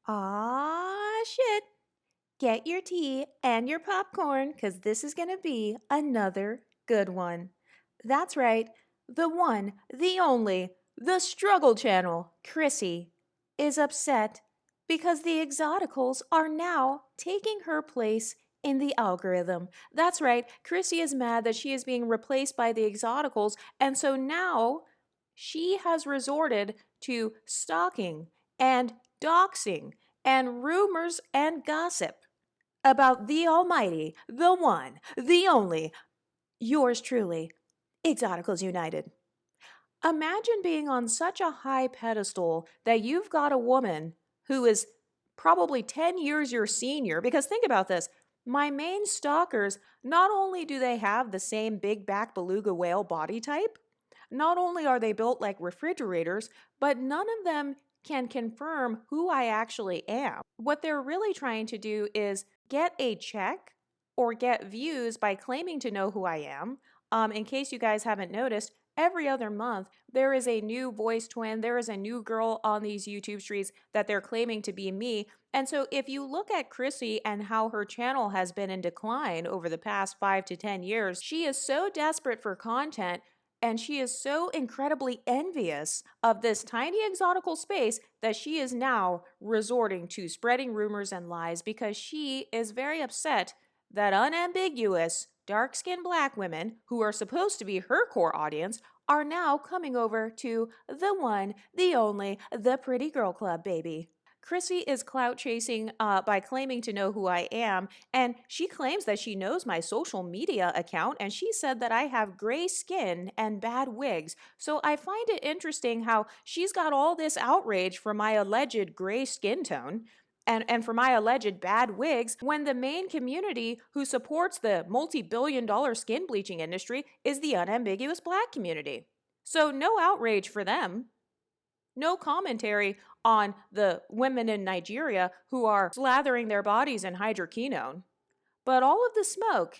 Ah, shit. Get your tea and your popcorn because this is going to be another good one. That's right, the one, the only, the Struggle Channel, Chrissy, is upset because the Exoticals are now taking her place in the algorithm. That's right, Chrissy is mad that she is being replaced by the Exoticals, and so now she has resorted to stalking and doxing and rumors and gossip about the almighty, the one, the only, yours truly, Exoticals United. Imagine being on such a high pedestal that you've got a woman who is probably 10 years your senior, because think about this. My main stalkers, not only do they have the same big back beluga whale body type, not only are they built like refrigerators, but none of them can confirm who I actually am. What they're really trying to do is get a check or get views by claiming to know who I am. In case you guys haven't noticed, every other month there is a new voice twin, there is a new girl on these YouTube streets that they're claiming to be me. And so if you look at Chrissy and how her channel has been in decline over the past 5 to 10 years, she is so desperate for content and she is so incredibly envious of this tiny exotical space that she is now resorting to spreading rumors and lies because she is very upset that unambiguous dark-skinned black women, who are supposed to be her core audience, are now coming over to the one, the only, the Pretty Girl Club, baby. Chrissy is clout chasing by claiming to know who I am, and she claims that she knows my social media account, and she said that I have gray skin and bad wigs. So I find it interesting how she's got all this outrage for my alleged gray skin tone. And for my alleged bad wigs, when the main community who supports the multi-billion-dollar skin bleaching industry is the unambiguous black community. So no outrage for them. No commentary on the women in Nigeria who are slathering their bodies in hydroquinone. But all of the smoke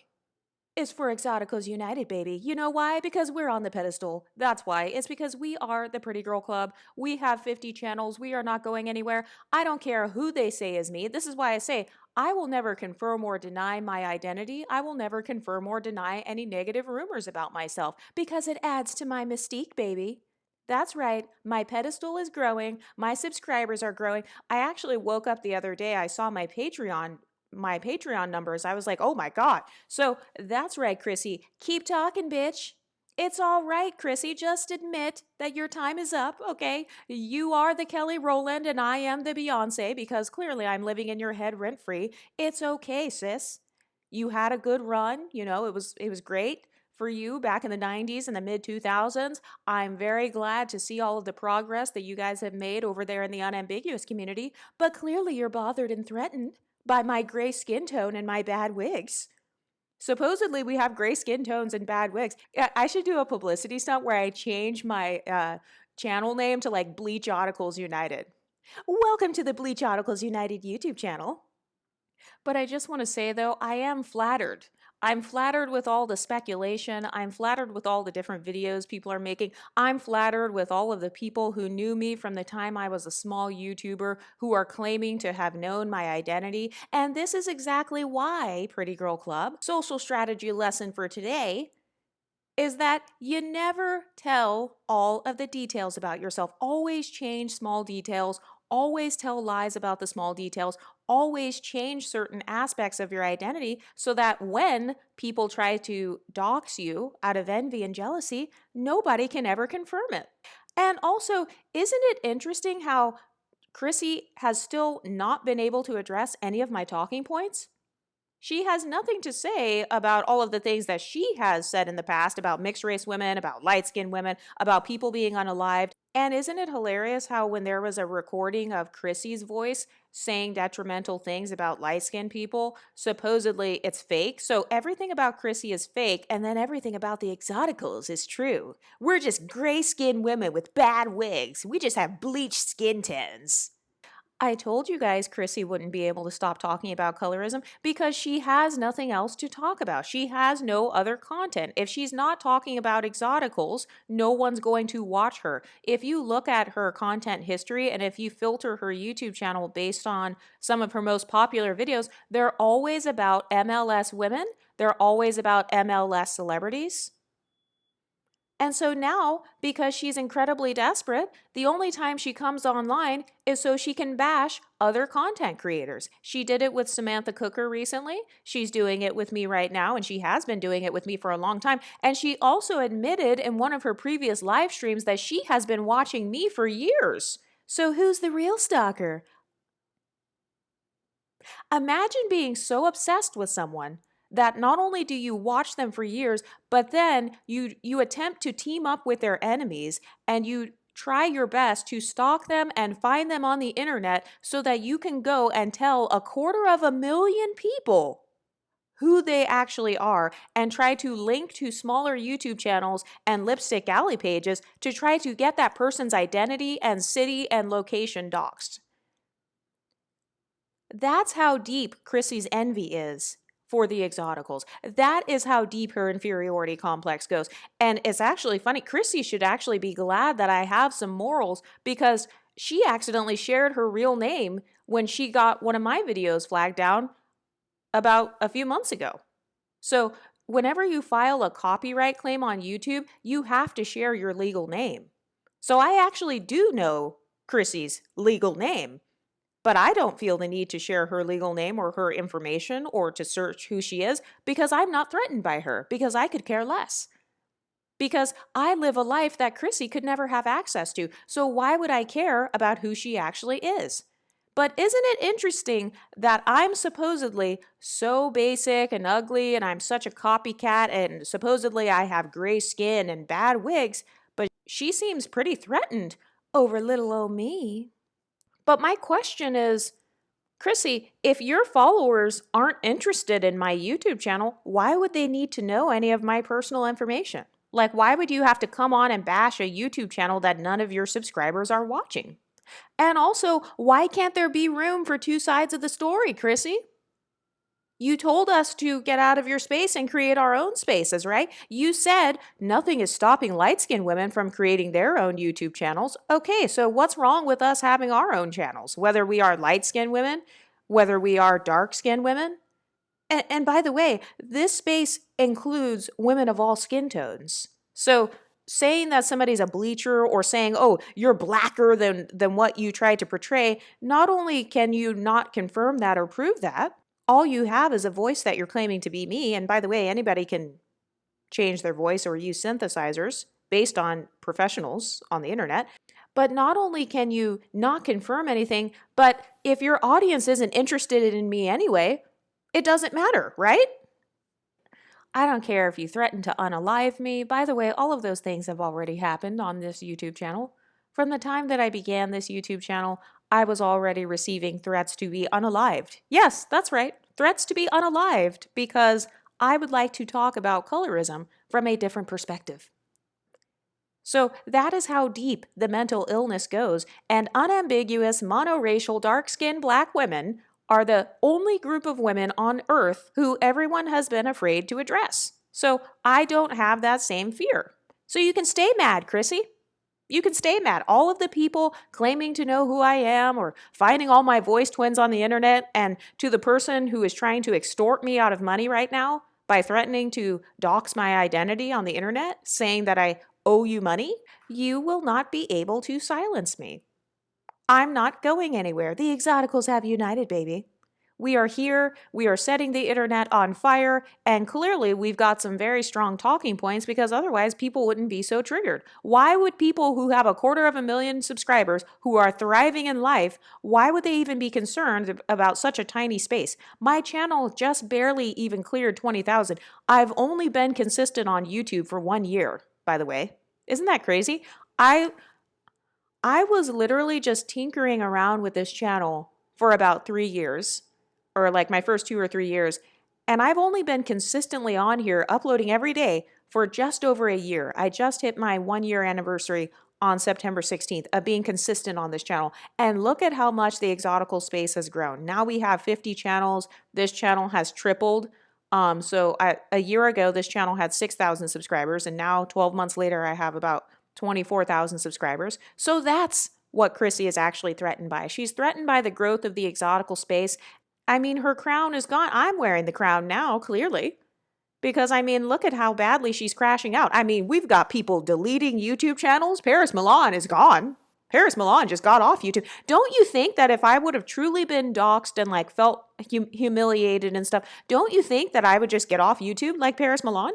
is for Exoticals United, baby. You know why? Because we're on the pedestal. That's why. It's because we are the Pretty Girl Club. We have 50 channels. We are not going anywhere. I don't care who they say is me. This is why I say I will never confirm or deny my identity. I will never confirm or deny any negative rumors about myself because it adds to my mystique, baby. That's right. My pedestal is growing. My subscribers are growing. I actually woke up the other day. I saw my Patreon numbers. I was like, oh my God. So that's right, Chrissy. Keep talking, bitch. It's all right, Chrissy. Just admit that your time is up, okay? You are the Kelly Rowland and I am the Beyonce because clearly I'm living in your head rent free. It's okay, sis. You had a good run. It was great for you back in the 90s and the mid 2000s. I'm very glad to see all of the progress that you guys have made over there in the unambiguous community, but clearly you're bothered and threatened by my gray skin tone and my bad wigs. Supposedly, we have gray skin tones and bad wigs. I should do a publicity stunt where I change my channel name to like Bleachoticals United. Welcome to the Bleachoticals United YouTube channel. But I just want to say, though, I am flattered. I'm flattered with all the speculation. I'm flattered with all the different videos people are making. I'm flattered with all of the people who knew me from the time I was a small YouTuber who are claiming to have known my identity. And this is exactly why, Pretty Girl Club, social strategy lesson for today is that you never tell all of the details about yourself. Always change small details. Always tell lies about the small details. Always change certain aspects of your identity so that when people try to dox you out of envy and jealousy, nobody can ever confirm it. And also, isn't it interesting how Chrissy has still not been able to address any of my talking points? She has nothing to say about all of the things that she has said in the past about mixed race women, about light skinned women, about people being unalived. And isn't it hilarious how when there was a recording of Chrissy's voice saying detrimental things about light skinned people, supposedly it's fake? So everything about Chrissy is fake, and then everything about the Exoticals is true. We're just gray skinned women with bad wigs. We just have bleached skin tones. I told you guys Chrissy wouldn't be able to stop talking about colorism because she has nothing else to talk about. She has no other content. If she's not talking about exoticals, no one's going to watch her. If you look at her content history and if you filter her YouTube channel based on some of her most popular videos, they're always about MLS women, they're always about MLS celebrities. And so now, because she's incredibly desperate, the only time she comes online is so she can bash other content creators. She did it with Samantha Cooker recently. She's doing it with me right now, and she has been doing it with me for a long time. And she also admitted in one of her previous live streams that she has been watching me for years. So who's the real stalker? Imagine being so obsessed with someone that not only do you watch them for years, but then you attempt to team up with their enemies and you try your best to stalk them and find them on the internet so that you can go and tell 250,000 people who they actually are and try to link to smaller YouTube channels and lipstick alley pages to try to get that person's identity and city and location doxxed. That's how deep Chrissie's envy is for the Exoticals. That is how deep her inferiority complex goes. And it's actually funny. Chrissie should actually be glad that I have some morals because she accidentally shared her real name when she got one of my videos flagged down about a few months ago. So whenever you file a copyright claim on YouTube, you have to share your legal name. So I actually do know Chrissie's legal name. But I don't feel the need to share her legal name or her information or to search who she is because I'm not threatened by her, because I could care less. Because I live a life that Chrissie could never have access to. So why would I care about who she actually is? But isn't it interesting that I'm supposedly so basic and ugly and I'm such a copycat and supposedly I have gray skin and bad wigs, but she seems pretty threatened over little old me. But my question is, Chrissie, if your followers aren't interested in my YouTube channel, why would they need to know any of my personal information? Like, why would you have to come on and bash a YouTube channel that none of your subscribers are watching? And also, why can't there be room for two sides of the story, Chrissie? You told us to get out of your space and create our own spaces, right? You said nothing is stopping light-skinned women from creating their own YouTube channels. Okay, so what's wrong with us having our own channels, whether we are light-skinned women, whether we are dark-skinned women? And by the way, this space includes women of all skin tones. So saying that somebody's a bleacher or saying, oh, you're blacker than what you tried to portray, not only can you not confirm that or prove that, all you have is a voice that you're claiming to be me. And by the way, anybody can change their voice or use synthesizers based on professionals on the internet. But not only can you not confirm anything, but if your audience isn't interested in me anyway, it doesn't matter, right? I don't care if you threaten to unalive me. By the way, all of those things have already happened on this YouTube channel. From the time that I began this YouTube channel, I was already receiving threats to be unalived. Yes, that's right. Threats to be unalived because I would like to talk about colorism from a different perspective. So that is how deep the mental illness goes, and unambiguous, monoracial, dark-skinned black women are the only group of women on earth who everyone has been afraid to address. So I don't have that same fear. So you can stay mad, Chrissie. You can stay mad. All of the people claiming to know who I am or finding all my voice twins on the internet, and to the person who is trying to extort me out of money right now by threatening to dox my identity on the internet, saying that I owe you money, you will not be able to silence me. I'm not going anywhere. The Exoticals have united, baby. We are here, we are setting the internet on fire, and clearly we've got some very strong talking points because otherwise people wouldn't be so triggered. Why would people who have 250,000 subscribers, who are thriving in life, why would they even be concerned about such a tiny space? My channel just barely even cleared 20,000. I've only been consistent on YouTube for 1 year, by the way. Isn't that crazy? I was literally just tinkering around with this channel for about 3 years. Or like my first 2 or 3 years, and I've only been consistently on here uploading every day for just over a year. I just hit my 1 year anniversary on September 16th of being consistent on this channel. And look at how much the exotical space has grown. Now we have 50 channels. This channel has tripled. A year ago, this channel had 6,000 subscribers, and now 12 months later, I have about 24,000 subscribers. So that's what Chrissie is actually threatened by. She's threatened by the growth of the exotical space. I mean, her crown is gone. I'm wearing the crown now, clearly. Because, I mean, look at how badly she's crashing out. I mean, we've got people deleting YouTube channels. Paris Milan is gone. Paris Milan just got off YouTube. Don't you think that if I would have truly been doxxed and like felt humiliated and stuff, don't you think that I would just get off YouTube like Paris Milan?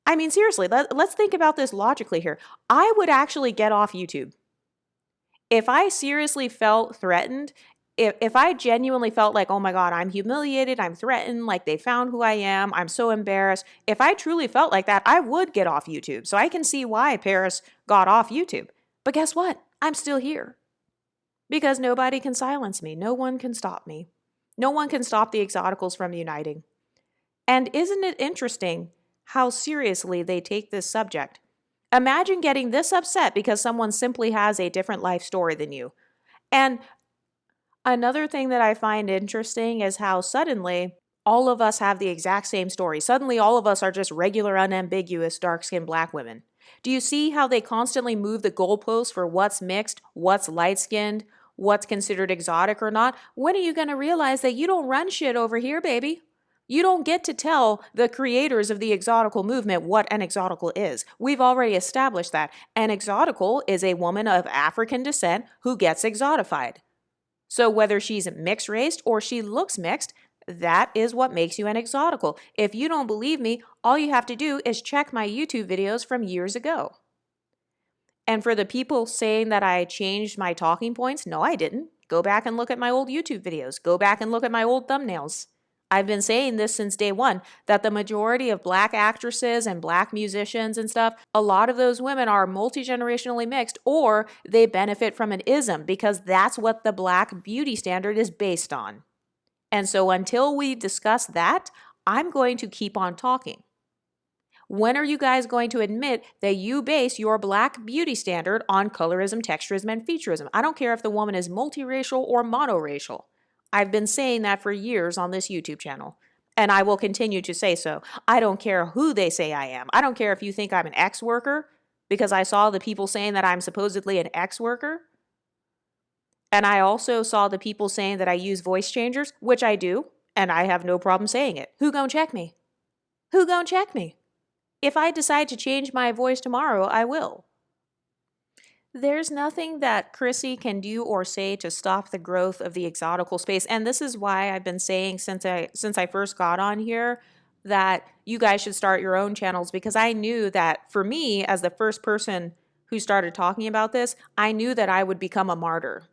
I mean, seriously, let's think about this logically here. I would actually get off YouTube. If I seriously felt threatened, if I genuinely felt like, oh my God, I'm humiliated, I'm threatened, like they found who I am, I'm so embarrassed. If I truly felt like that, I would get off YouTube. So I can see why Paris got off YouTube. But guess what? I'm still here. Because nobody can silence me. No one can stop me. No one can stop the Exoticals from uniting. And isn't it interesting how seriously they take this subject? Imagine getting this upset because someone simply has a different life story than you. And another thing that I find interesting is how suddenly all of us have the exact same story. Suddenly all of us are just regular, unambiguous, dark-skinned black women. Do you see how they constantly move the goalposts for what's mixed, what's light-skinned, what's considered exotic or not? When are you going to realize that you don't run shit over here, baby? You don't get to tell the creators of the exotical movement what an exotical is. We've already established that. An exotical is a woman of African descent who gets exotified. So whether she's mixed race or she looks mixed, that is what makes you an exotical. If you don't believe me, all you have to do is check my YouTube videos from years ago. And for the people saying that I changed my talking points, no, I didn't. Go back and look at my old YouTube videos. Go back and look at my old thumbnails. I've been saying this since day one, that the majority of black actresses and black musicians and stuff, a lot of those women are multi-generationally mixed, or they benefit from an ism because that's what the black beauty standard is based on. And so until we discuss that, I'm going to keep on talking. When are you guys going to admit that you base your black beauty standard on colorism, texturism, and featureism? I don't care if the woman is multiracial or monoracial. I've been saying that for years on this YouTube channel, and I will continue to say so. I don't care who they say I am. I don't care if you think I'm an ex-worker, because I saw the people saying that I'm supposedly an ex-worker. And I also saw the people saying that I use voice changers, which I do, and I have no problem saying it. Who gonna check me? Who gonna check me? If I decide to change my voice tomorrow, I will. There's nothing that Chrissie can do or say to stop the growth of the exotical space. And this is why I've been saying since I first got on here that you guys should start your own channels, because I knew that for me, as the first person who started talking about this, I knew that I would become a martyr.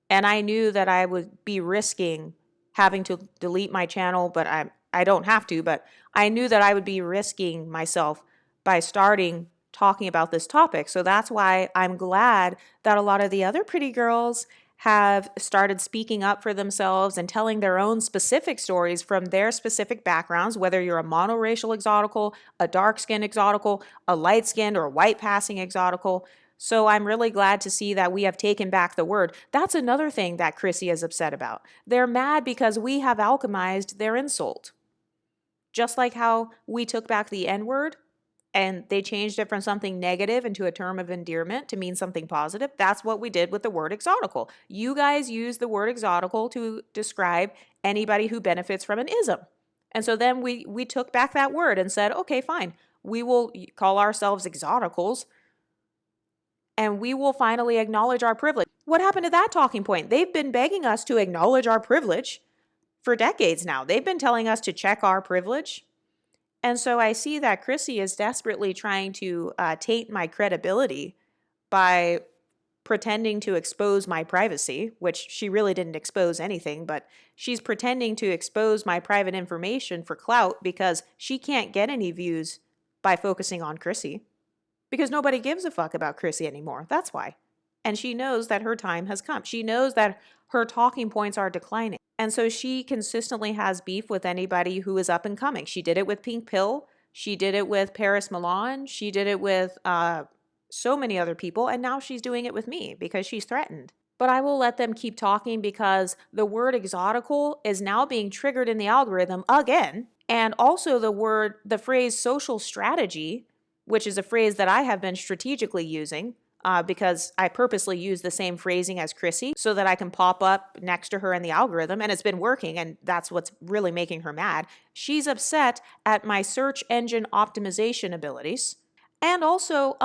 And I knew that I would be risking having to delete my channel, but I don't have to, but I knew that I would be risking myself by starting talking about this topic. So that's why I'm glad that a lot of the other pretty girls have started speaking up for themselves and telling their own specific stories from their specific backgrounds, whether you're a monoracial exotical, a dark-skinned exotical, a light-skinned or white-passing exotical. So I'm really glad to see that we have taken back the word. That's another thing that Chrissie is upset about. They're mad because we have alchemized their insult. Just like how we took back the N-word, and they changed it from something negative into a term of endearment to mean something positive. That's what we did with the word exotical. You guys use the word exotical to describe anybody who benefits from an ism. And so then we took back that word and said, okay, fine. We will call ourselves exoticals, and we will finally acknowledge our privilege. What happened to that talking point? They've been begging us to acknowledge our privilege for decades now. They've been telling us to check our privilege. And so I see that Chrissie is desperately trying to taint my credibility by pretending to expose my privacy, which she really didn't expose anything, but she's pretending to expose my private information for clout because she can't get any views by focusing on Chrissie. Because nobody gives a fuck about Chrissie anymore. That's why. And she knows that her time has come. She knows that her talking points are declining. And so she consistently has beef with anybody who is up and coming. She did it with Pink Pill. She did it with Paris Milan. She did it with so many other people, and now she's doing it with me because she's threatened. But I will let them keep talking because the word exotical is now being triggered in the algorithm again. And also the phrase social strategy, which is a phrase that I have been strategically using because I purposely use the same phrasing as Chrissie so that I can pop up next to her in the algorithm. And it's been working, and that's what's really making her mad. She's upset at my search engine optimization abilities. And also,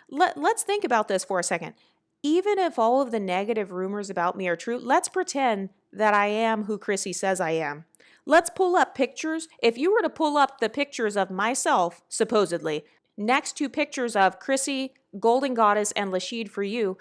let's think about this for a second. Even if all of the negative rumors about me are true, let's pretend that I am who Chrissie says I am. Let's pull up pictures. If you were to pull up the pictures of myself, supposedly, next to pictures of Chrissie, Golden Goddess, and Lashid for you,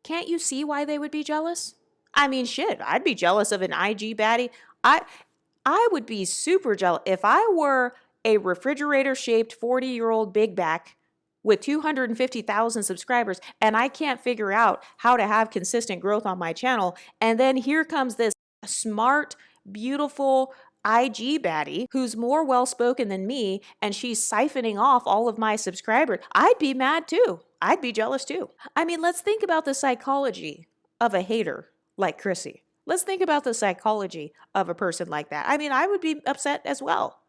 can't you see why they would be jealous? I mean, shit, I'd be jealous of an IG baddie. I would be super jealous if I were a refrigerator-shaped 40-year-old big back with 250,000 subscribers, and I can't figure out how to have consistent growth on my channel. And then here comes this smart, beautiful IG baddie who's more well-spoken than me, and she's siphoning off all of my subscribers. I'd be mad too. I'd be jealous too. I mean, let's think about the psychology of a hater like Chrissie. Let's think about the psychology of a person like that. I mean, I would be upset as well.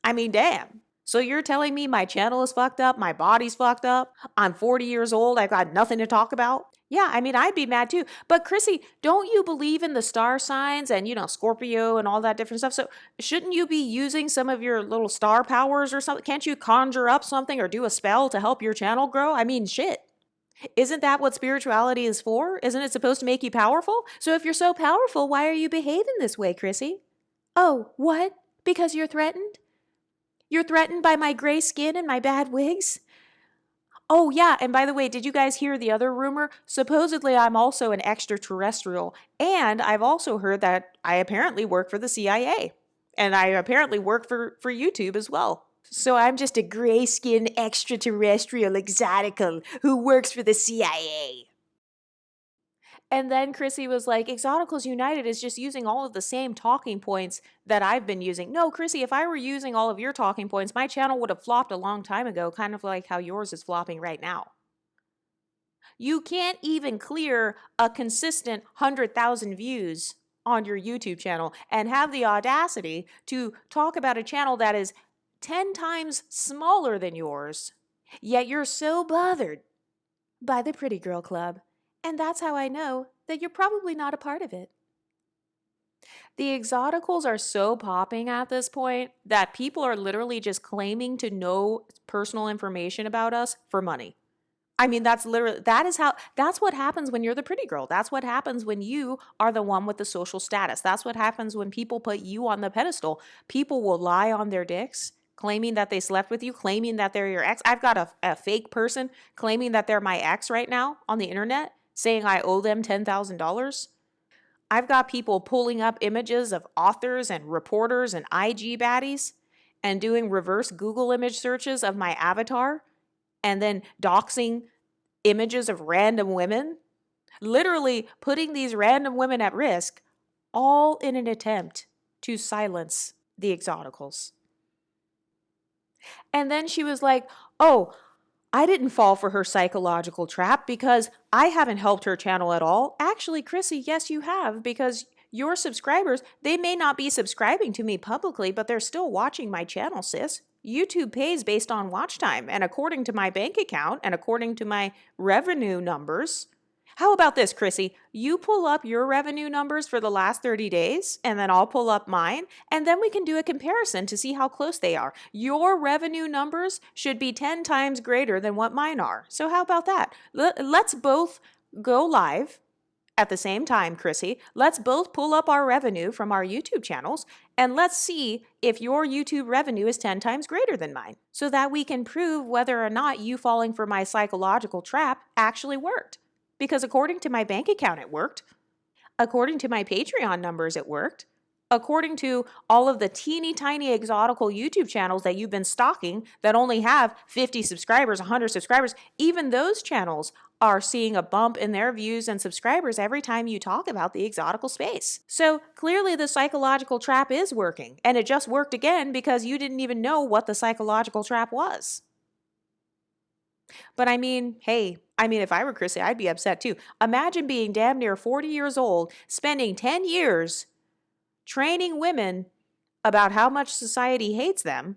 I mean, damn. So you're telling me my channel is fucked up, my body's fucked up, I'm 40 years old, I've got nothing to talk about? Yeah, I mean, I'd be mad too. But Chrissie, don't you believe in the star signs and, Scorpio and all that different stuff? So shouldn't you be using some of your little star powers or something? Can't you conjure up something or do a spell to help your channel grow? I mean, shit. Isn't that what spirituality is for? Isn't it supposed to make you powerful? So if you're so powerful, why are you behaving this way, Chrissie? Oh, what? Because you're threatened? You're threatened by my gray skin and my bad wigs? Oh, yeah, and by the way, did you guys hear the other rumor? Supposedly I'm also an extraterrestrial, and I've also heard that I apparently work for the CIA, and I apparently work for YouTube as well. So I'm just a gray-skinned extraterrestrial exotical who works for the CIA. And then Chrissie was like, Exoticals United is just using all of the same talking points that I've been using. No, Chrissie, if I were using all of your talking points, my channel would have flopped a long time ago, kind of like how yours is flopping right now. You can't even clear a consistent 100,000 views on your YouTube channel and have the audacity to talk about a channel that is 10 times smaller than yours, yet you're so bothered by the Pretty Girl Club. And that's how I know that you're probably not a part of it. The Exoticals are so popping at this point that people are literally just claiming to know personal information about us for money. I mean, that's what happens when you're the pretty girl. That's what happens when you are the one with the social status. That's what happens when people put you on the pedestal. People will lie on their dicks, claiming that they slept with you, claiming that they're your ex. I've got a fake person claiming that they're my ex right now on the internet, saying I owe them $10,000. I've got people pulling up images of authors and reporters and IG baddies and doing reverse Google image searches of my avatar and then doxing images of random women, literally putting these random women at risk, all in an attempt to silence the Exoticals. And then she was like, oh, I didn't fall for her psychological trap because I haven't helped her channel at all. Actually, Chrissie, yes, you have, because your subscribers, they may not be subscribing to me publicly, but they're still watching my channel, sis. YouTube pays based on watch time, and according to my bank account and according to my revenue numbers. How about this, Chrissie? You pull up your revenue numbers for the last 30 days, and then I'll pull up mine, and then we can do a comparison to see how close they are. Your revenue numbers should be 10 times greater than what mine are. So how about that? Let's both go live at the same time, Chrissie. Let's both pull up our revenue from our YouTube channels, and let's see if your YouTube revenue is 10 times greater than mine, so that we can prove whether or not you falling for my psychological trap actually worked. Because according to my bank account, it worked. According to my Patreon numbers, it worked. According to all of the teeny tiny exotical YouTube channels that you've been stalking that only have 50 subscribers, 100 subscribers, even those channels are seeing a bump in their views and subscribers every time you talk about the exotical space. So clearly the psychological trap is working, and it just worked again because you didn't even know what the psychological trap was. But I mean, hey, if I were Chrissy, I'd be upset too. Imagine being damn near 40 years old, spending 10 years training women about how much society hates them,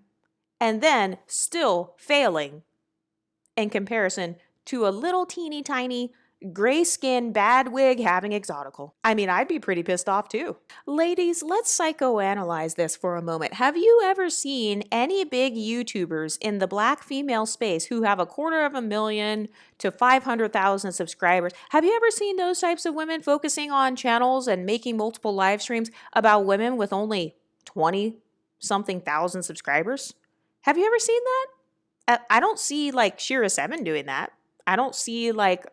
and then still failing in comparison to a little teeny tiny gray skin bad wig having exotical. I'd be pretty pissed off too. Ladies, let's psychoanalyze this for a moment. Have you ever seen any big YouTubers in the black female space who have 250,000 to 500,000 subscribers? Have you ever seen those types of women focusing on channels and making multiple live streams about women with only 20 something thousand subscribers? Have you ever seen that? I don't see like Shira 7 doing that. I don't see like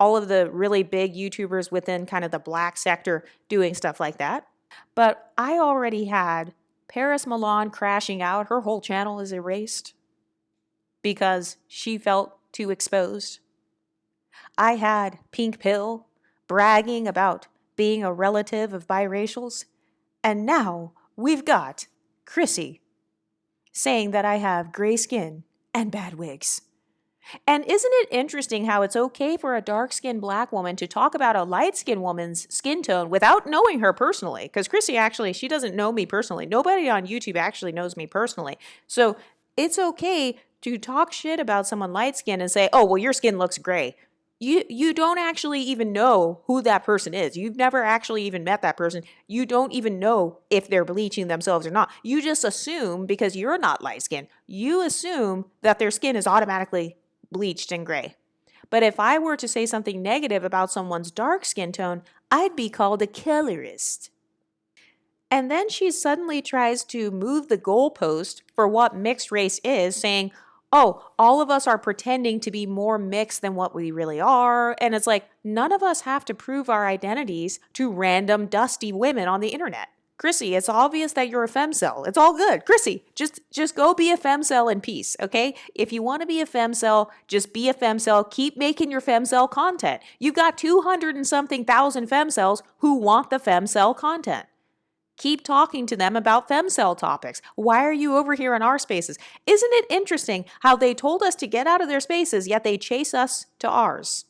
all of the really big YouTubers within kind of the black sector doing stuff like that. But I already had Paris Milan crashing out. Her whole channel is erased because she felt too exposed. I had Pink Pill bragging about being a relative of biracials. And now we've got Chrissie saying that I have gray skin and bad wigs. And isn't it interesting how it's okay for a dark-skinned black woman to talk about a light-skinned woman's skin tone without knowing her personally? Because Chrissy actually, she doesn't know me personally. Nobody on YouTube actually knows me personally. So it's okay to talk shit about someone light-skinned and say, oh, well, your skin looks gray. You don't actually even know who that person is. You've never actually even met that person. You don't even know if they're bleaching themselves or not. You just assume, because you're not light-skinned, you assume that their skin is automatically bleached and gray. But if I were to say something negative about someone's dark skin tone, I'd be called a colorist. And then she suddenly tries to move the goalpost for what mixed race is, saying, oh, all of us are pretending to be more mixed than what we really are. And it's like, none of us have to prove our identities to random dusty women on the internet. Chrissy, it's obvious that you're a femcel. It's all good. Chrissy, just go be a femcel in peace, okay? If you want to be a femcel, just be a femcel. Keep making your femcel content. You've got 200 and something thousand femcels who want the femcel content. Keep talking to them about femcel topics. Why are you over here in our spaces? Isn't it interesting how they told us to get out of their spaces, yet they chase us to ours?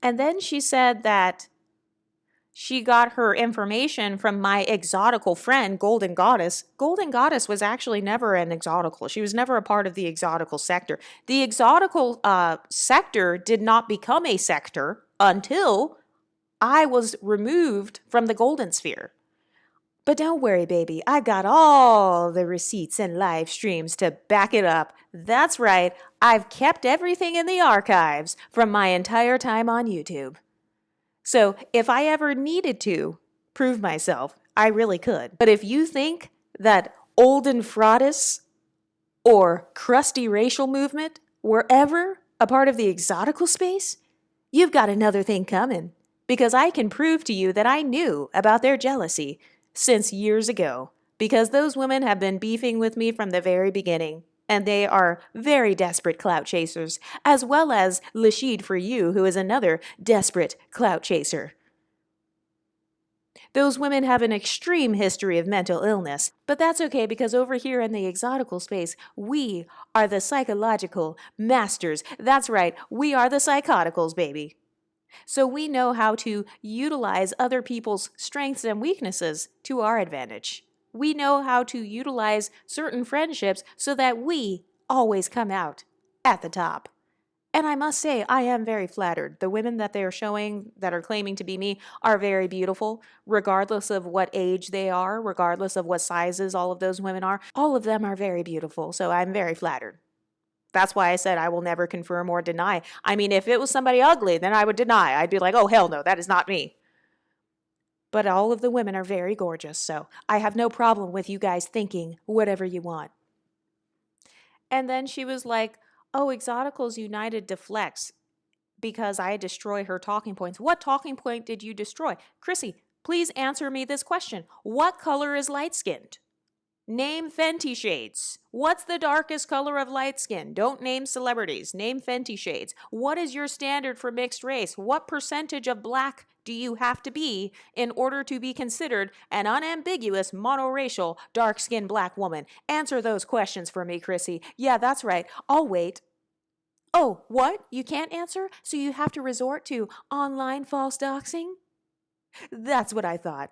And then she said that she got her information from my exotical friend, Golden Goddess. Golden Goddess was actually never an exotical. She was never a part of the exotical sector. The exotical sector did not become a sector until I was removed from the golden sphere. But don't worry, baby. I got all the receipts and live streams to back it up. That's right. I've kept everything in the archives from my entire time on YouTube. So if I ever needed to prove myself, I really could. But if you think that Olden Fraudis or crusty racial movement were ever a part of the exotical space, you've got another thing coming. Because I can prove to you that I knew about their jealousy since years ago. Because those women have been beefing with me from the very beginning. And they are very desperate clout chasers, as well as Lashid for you, who is another desperate clout chaser. Those women have an extreme history of mental illness, but that's okay because over here in the exotical space, we are the psychological masters. That's right, we are the psychoticals, baby. So we know how to utilize other people's strengths and weaknesses to our advantage. We know how to utilize certain friendships so that we always come out at the top. And I must say, I am very flattered. The women that they are showing that are claiming to be me are very beautiful, regardless of what age they are, regardless of what sizes all of those women are. All of them are very beautiful, so I'm very flattered. That's why I said I will never confirm or deny. If it was somebody ugly, then I would deny. I'd be like, oh, hell no, that is not me. But all of the women are very gorgeous, so I have no problem with you guys thinking whatever you want. And then she was like, oh, Exoticals United deflects because I destroy her talking points. What talking point did you destroy? Chrissy, please answer me this question. What color is light-skinned? Name Fenty shades. What's the darkest color of light skin? Don't name celebrities. Name Fenty shades. What is your standard for mixed race? What percentage of black do you have to be in order to be considered an unambiguous, monoracial, dark-skinned black woman? Answer those questions for me, Chrissy. Yeah, that's right. I'll wait. Oh, what? You can't answer? So you have to resort to online false doxing? That's what I thought.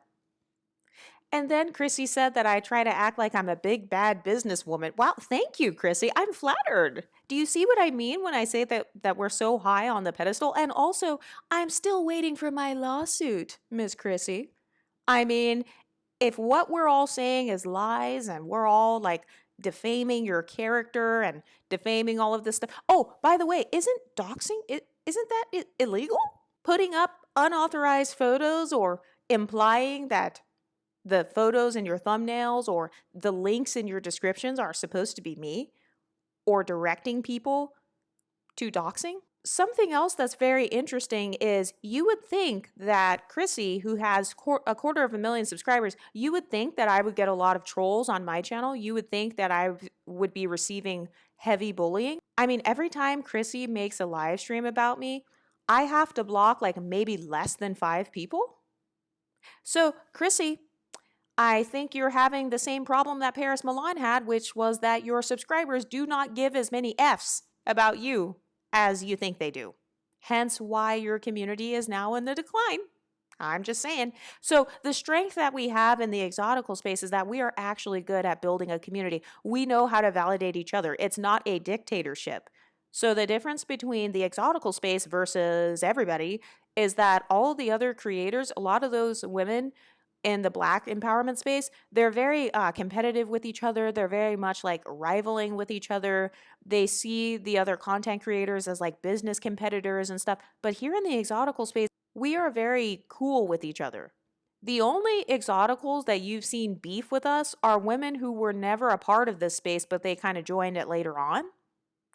And then Chrissy said that I try to act like I'm a big bad businesswoman. Wow, thank you, Chrissy. I'm flattered. Do you see what I mean when I say that we're so high on the pedestal? And also, I'm still waiting for my lawsuit, Miss Chrissy. I mean, if what we're all saying is lies and we're all like defaming your character and defaming all of this stuff. Oh, by the way, isn't doxing, isn't that illegal? Putting up unauthorized photos or implying that the photos in your thumbnails or the links in your descriptions are supposed to be me, or directing people to doxing. Something else that's very interesting is you would think that Chrissy, who has a 250,000 subscribers, you would think that I would get a lot of trolls on my channel. You would think that I would be receiving heavy bullying. I mean, every time Chrissy makes a live stream about me, I have to block like maybe less than 5 people. So, Chrissy, I think you're having the same problem that Paris Milan had, which was that your subscribers do not give as many Fs about you as you think they do. Hence why your community is now in the decline. I'm just saying. So the strength that we have in the exotical space is that we are actually good at building a community. We know how to validate each other. It's not a dictatorship. So the difference between the exotical space versus everybody is that all the other creators, a lot of those women in the black empowerment space, they're very competitive with each other. They're very much like rivaling with each other. They see the other content creators as like business competitors and stuff. But here in the exotical space, we are very cool with each other. The only exoticals that you've seen beef with us are women who were never a part of this space, but they kind of joined it later on.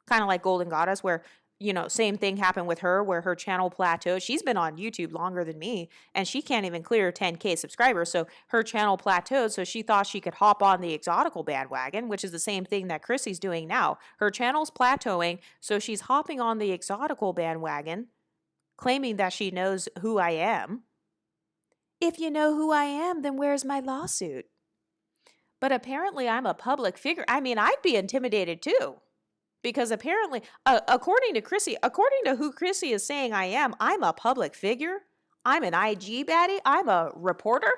Kind of like Golden Goddess, where, you know, same thing happened with her, where her channel plateaued. She's been on YouTube longer than me, and she can't even clear 10K subscribers. So her channel plateaued, so she thought she could hop on the exotical bandwagon, which is the same thing that Chrissy's doing now. Her channel's plateauing, so she's hopping on the exotical bandwagon, claiming that she knows who I am. If you know who I am, then where's my lawsuit? But apparently I'm a public figure. I mean, I'd be intimidated too. Because apparently, according to Chrissy, according to who Chrissy is saying I am, I'm a public figure. I'm an IG baddie. I'm a reporter.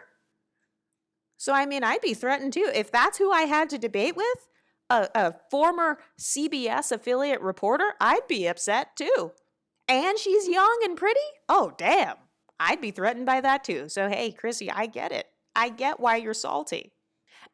So, I mean, I'd be threatened too. If that's who I had to debate with, a former CBS affiliate reporter, I'd be upset too. And she's young and pretty? Oh, damn. I'd be threatened by that too. So, hey, Chrissy, I get it. I get why you're salty.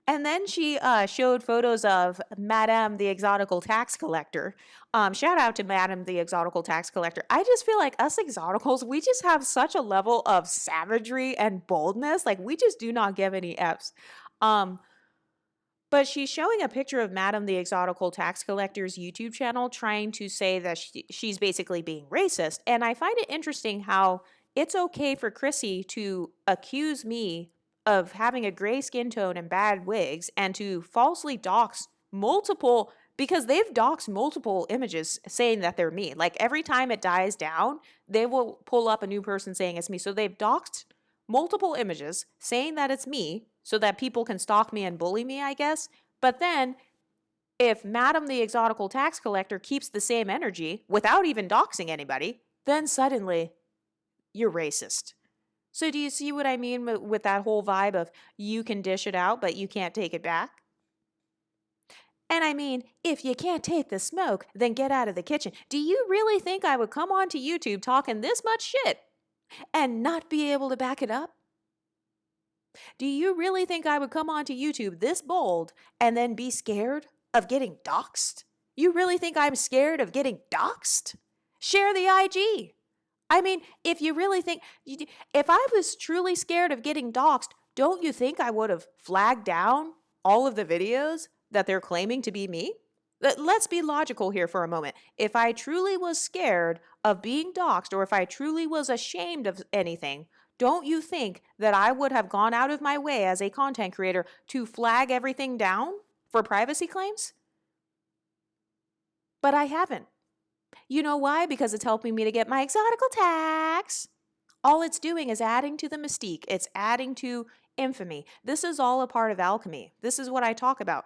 And then she showed photos of Madame the Exotical Tax Collector. Shout out to Madame the Exotical Tax Collector. I just feel like us exoticals, we just have such a level of savagery and boldness. Like, we just do not give any Fs. But she's showing a picture of Madame the Exotical Tax Collector's YouTube channel, trying to say that she's basically being racist. And I find it interesting how it's okay for Chrissy to accuse me of having a gray skin tone and bad wigs and to falsely dox multiple, because they've doxed multiple images saying that they're me. Like every time it dies down, they will pull up a new person saying it's me. So they've doxed multiple images saying that it's me so that people can stalk me and bully me, I guess. But then if Madam the Exotical Tax Collector keeps the same energy without even doxing anybody, then suddenly you're racist. So do you see what I mean with that whole vibe of you can dish it out, but you can't take it back? And I mean, if you can't take the smoke, then get out of the kitchen. Do you really think I would come onto YouTube talking this much shit and not be able to back it up? Do you really think I would come onto YouTube this bold and then be scared of getting doxxed? You really think I'm scared of getting doxxed? Share the IG. I mean, if you really think, if I was truly scared of getting doxxed, don't you think I would have flagged down all of the videos that they're claiming to be me? Let's be logical here for a moment. If I truly was scared of being doxxed, or if I truly was ashamed of anything, don't you think that I would have gone out of my way as a content creator to flag everything down for privacy claims? But I haven't. You know why? Because it's helping me to get my exotical tax. All it's doing is adding to the mystique. It's adding to infamy. This is all a part of alchemy. This is what I talk about.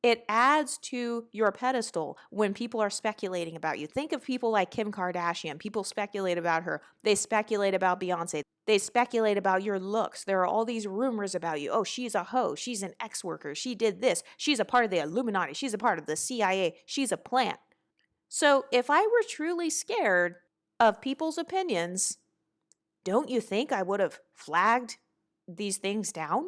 It adds to your pedestal when people are speculating about you. Think of people like Kim Kardashian. People speculate about her. They speculate about Beyonce. They speculate about your looks. There are all these rumors about you. Oh, she's a hoe. She's an ex-worker. She did this. She's a part of the Illuminati. She's a part of the CIA. She's a plant. So if I were truly scared of people's opinions, don't you think I would have flagged these things down?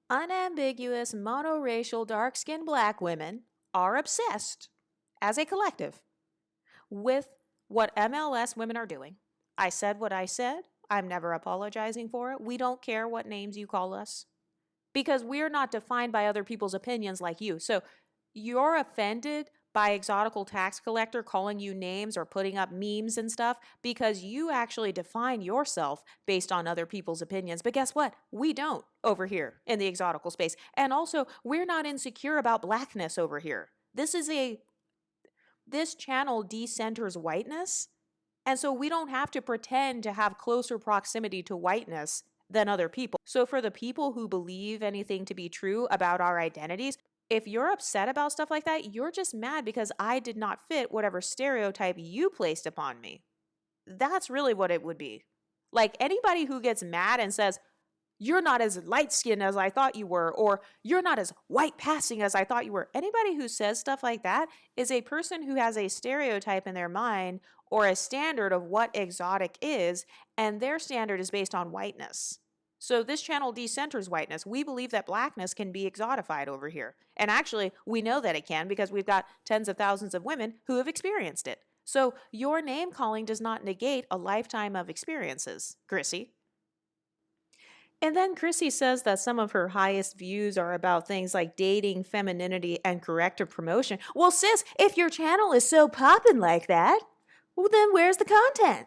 Unambiguous, monoracial, dark-skinned black women are obsessed, as a collective, with what MLS women are doing. I said what I said. I'm never apologizing for it. We don't care what names you call us because we're not defined by other people's opinions like you. So you're offended by Exotical tax collector calling you names or putting up memes and stuff because you actually define yourself based on other people's opinions. But guess what? We don't over here in the Exotical space. And also, we're not insecure about blackness over here. This channel decenters whiteness. And so we don't have to pretend to have closer proximity to whiteness than other people. So for the people who believe anything to be true about our identities, if you're upset about stuff like that, you're just mad because I did not fit whatever stereotype you placed upon me. That's really what it would be. Like anybody who gets mad and says, you're not as light-skinned as I thought you were, or you're not as white-passing as I thought you were. Anybody who says stuff like that is a person who has a stereotype in their mind or a standard of what exotic is, and their standard is based on whiteness. So this channel decenters whiteness. We believe that blackness can be exotified over here. And actually, we know that it can because we've got tens of thousands of women who have experienced it. So your name calling does not negate a lifetime of experiences, Chrissie. And then Chrissie says that some of her highest views are about things like dating, femininity, and corrective promotion. Well, sis, if your channel is so poppin' like that, well, then where's the content?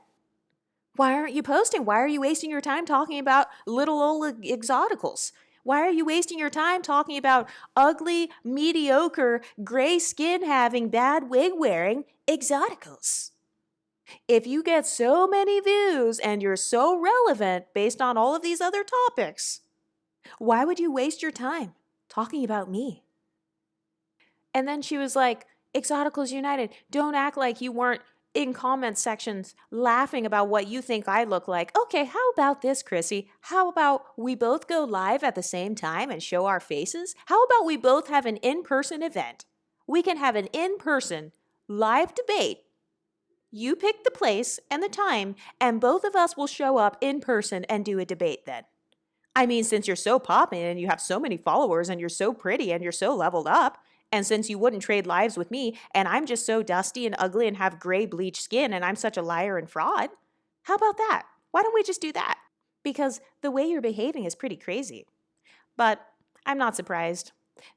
Why aren't you posting? Why are you wasting your time talking about little old exoticals? Why are you wasting your time talking about ugly, mediocre, gray skin having, bad wig wearing exoticals? If you get so many views and you're so relevant based on all of these other topics, why would you waste your time talking about me? And then she was like, Exoticals United, don't act like you weren't in comment sections laughing about what you think I look like. Okay, how about this, Chrissie? How about we both go live at the same time and show our faces? How about we both have an in-person event? We can have an in-person live debate. You pick the place and the time, and both of us will show up in person and do a debate then. I mean, since you're so poppin' and you have so many followers and you're so pretty and you're so leveled up, and since you wouldn't trade lives with me and I'm just so dusty and ugly and have gray bleached skin and I'm such a liar and fraud, how about that? Why don't we just do that? Because the way you're behaving is pretty crazy. But I'm not surprised.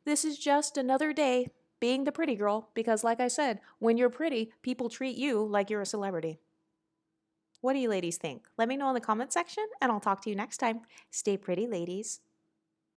This is just another day being the pretty girl because, like I said, when you're pretty, people treat you like you're a celebrity. What do you ladies think? Let me know in the comment section and I'll talk to you next time. Stay pretty, ladies.